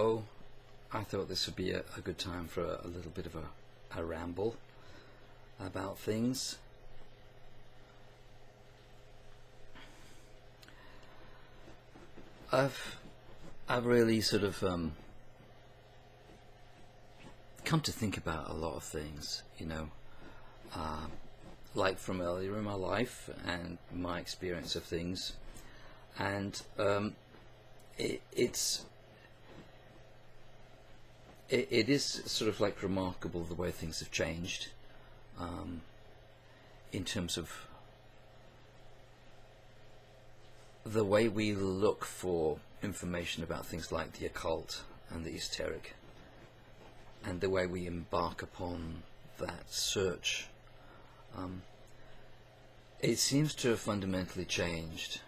So I thought this would be a good time for a little bit of a ramble about things. I've really sort of come to think about a lot of things, you know, like from earlier in my life and my experience of things, and it is sort of like remarkable the way things have changed in terms of the way we look for information about things like the occult and the esoteric, and the way we embark upon that search. It seems to have fundamentally changed,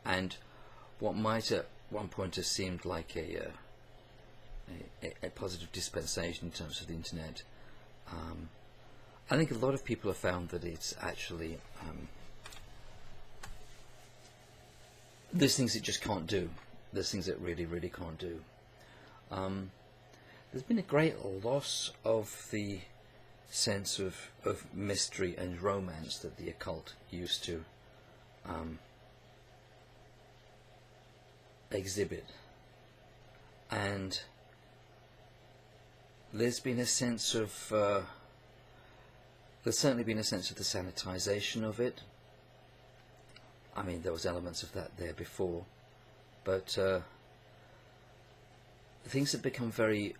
and what might at one point have seemed like a positive dispensation in terms of the internet, I think a lot of people have found that it's actually there's things it just can't do. There's things it really, really can't do. There's been a great loss of the sense of mystery and romance that the occult used to exhibit, and there's been a sense of there's certainly been a sense of the sanitization of it. I mean, there was elements of that there before, but things have become very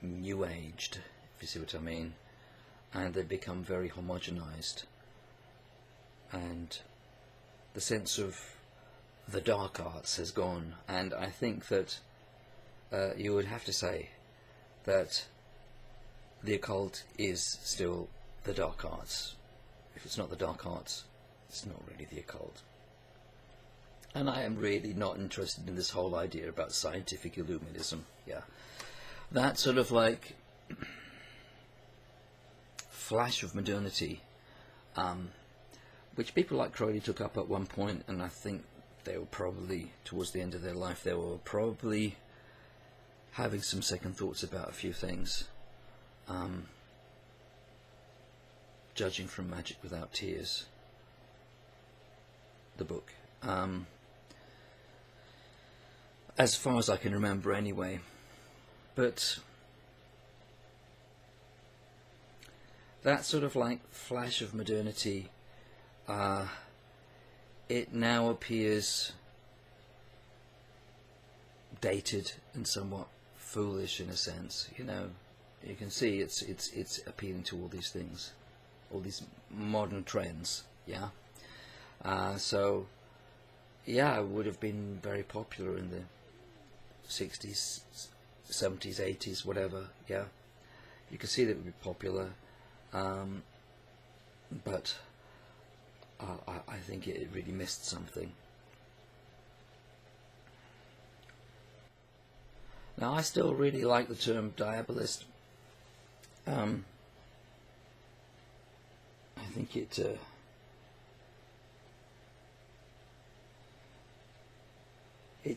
new aged, if you see what I mean, and they've become very homogenized, and the sense of the dark arts has gone. And I think that you would have to say that the occult is still the dark arts. If it's not the dark arts, it's not really the occult. And I am really not interested in this whole idea about scientific illuminism. Yeah, that sort of like flash of modernity, which people like Crowley took up at one point, and I think they were probably, towards the end of their life, they were probably having some second thoughts about a few things. Judging from Magic Without Tears, the book, as far as I can remember anyway. But that sort of like flash of modernity, it now appears dated and somewhat foolish in a sense. You know, you can see it's appealing to all these things, all these modern trends. Yeah. So yeah, it would have been very popular in the 60s, 70s, 80s, whatever. Yeah, you can see that it would be popular, but I think it really missed something. Now, I still really like the term diabolist. I think it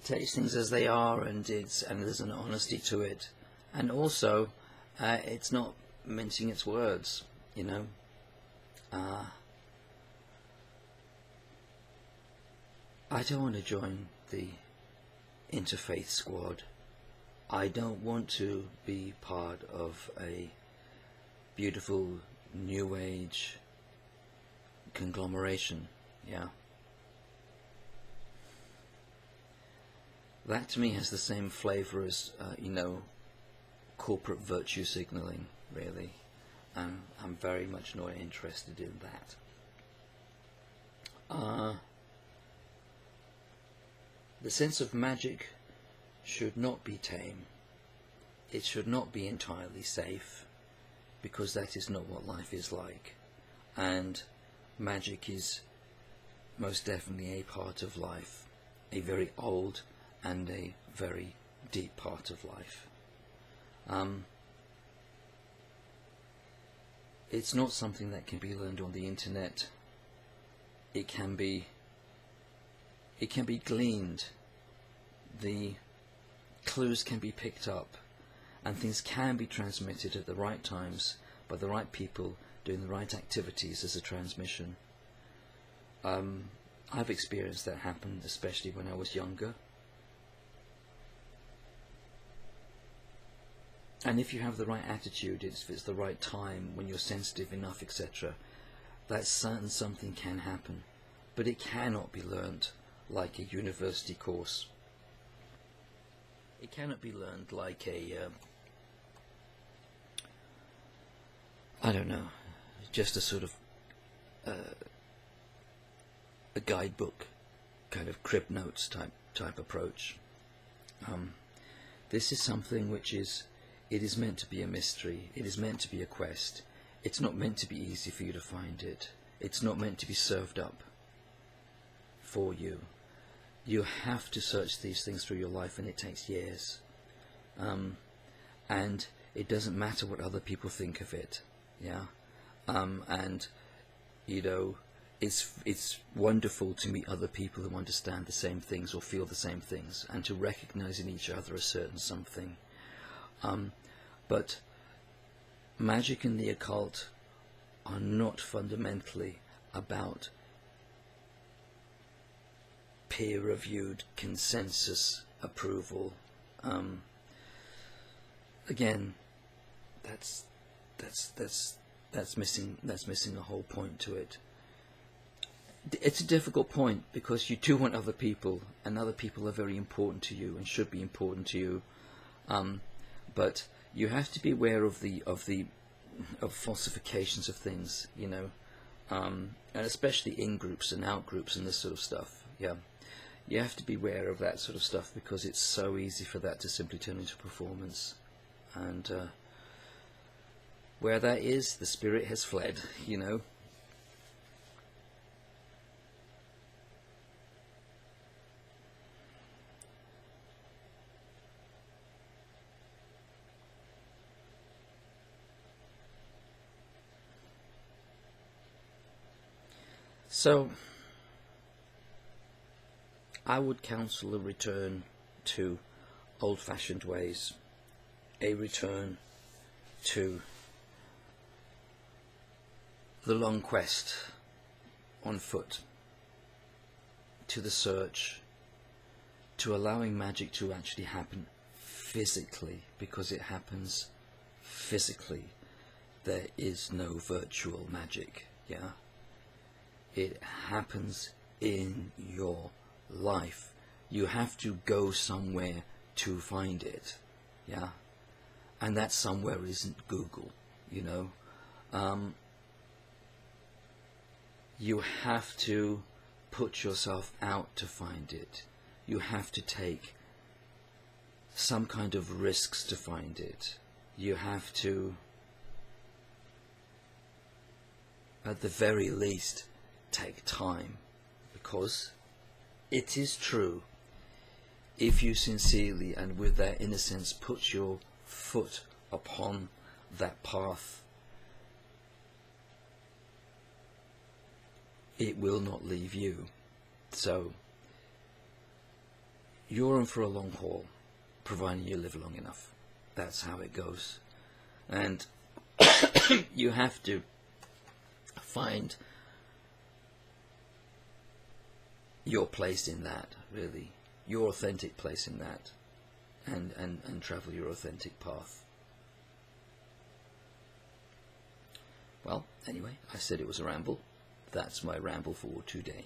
takes things as they are, and there's an honesty to it, and also it's not mincing its words, you know. I don't want to join the interfaith squad. I don't want to be part of a beautiful new age conglomeration. Yeah. That to me has the same flavour as, you know, corporate virtue signalling, really. I'm very much not interested in that. The sense of magic should not be tame. It should not be entirely safe, because that is not what life is like. And magic is most definitely a part of life, a very old and a very deep part of life. It's not something that can be learned on the internet. It can be gleaned the clues can be picked up and things can be transmitted at the right times by the right people doing the right activities as a transmission. I've experienced that happen, especially when I was younger. And if you have the right attitude, if it's the right time, when you're sensitive enough, etc., that certain something can happen. But it cannot be learnt like a university course. It cannot be learned like a, I don't know, just a sort of a guidebook, kind of crib notes type approach. This is something which is, it is meant to be a mystery. It is meant to be a quest. It's not meant to be easy for you to find it. It's not meant to be served up for you. You have to search these things through your life, and it takes years. And it doesn't matter what other people think of it. Yeah. And you know, it's wonderful to meet other people who understand the same things or feel the same things, and to recognize in each other a certain something. But magic and the occult are not fundamentally about peer-reviewed consensus approval. Again, that's missing a whole point to it. It's a difficult point because you do want other people, and other people are very important to you and should be important to you. But you have to be aware of falsifications of things, you know, and especially in groups and out groups and this sort of stuff. Yeah, you have to be aware of that sort of stuff because it's so easy for that to simply turn into performance. And where that is, the spirit has fled, you know. So, I would counsel a return to old-fashioned ways, a return to the long quest on foot, to the search, to allowing magic to actually happen physically, because it happens physically. There is no virtual magic, yeah? It happens in your life. You have to go somewhere to find it, yeah? And that somewhere isn't Google, you know? You have to put yourself out to find it. You have to take some kind of risks to find it. You have to, at the very least, take time, because it is true, if you sincerely and with that innocence put your foot upon that path, it will not leave you. So you're in for a long haul, providing you live long enough. That's how it goes. And you have to find your place in that, really, your authentic place in that, and travel your authentic path. Well, anyway, I said it was a ramble. That's my ramble for today.